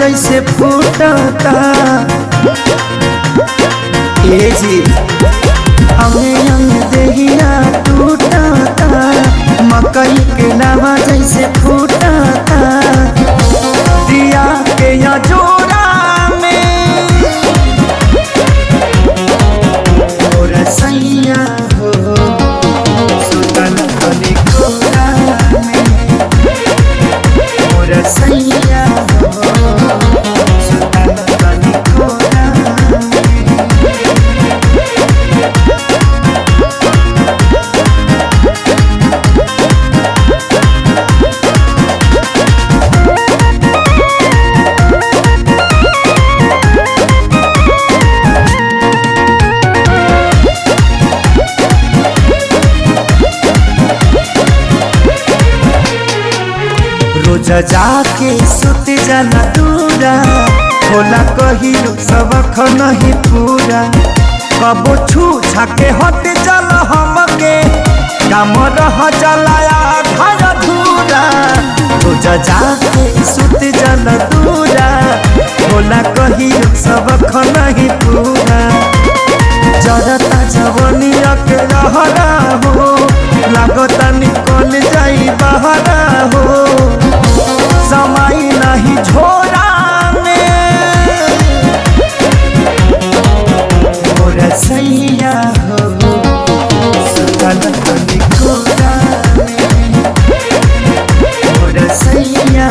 जैसे फूटता ए जी हमें अंग देहिया टूटता मकई के लावा जैसे फूटता दिया के या जोड़ा में और सैया हो सुतल कली कोरा में और सैया हो सुतल कली कोरा में। रोज जाके सुत जाना दूरा होला कहियो सबक नहीं पूरा कबो छू छाके हट चल हमके काम रह चलाया घर धूरा रोज जाके सुत जाना दूरा होला कहियो सबक नहीं पूरा जरता जवनिया के रहरा हो लागता निकल जाई बहरा हो समय नहीं झोरा में और सैया हो सुतल कली कोरा में और सैया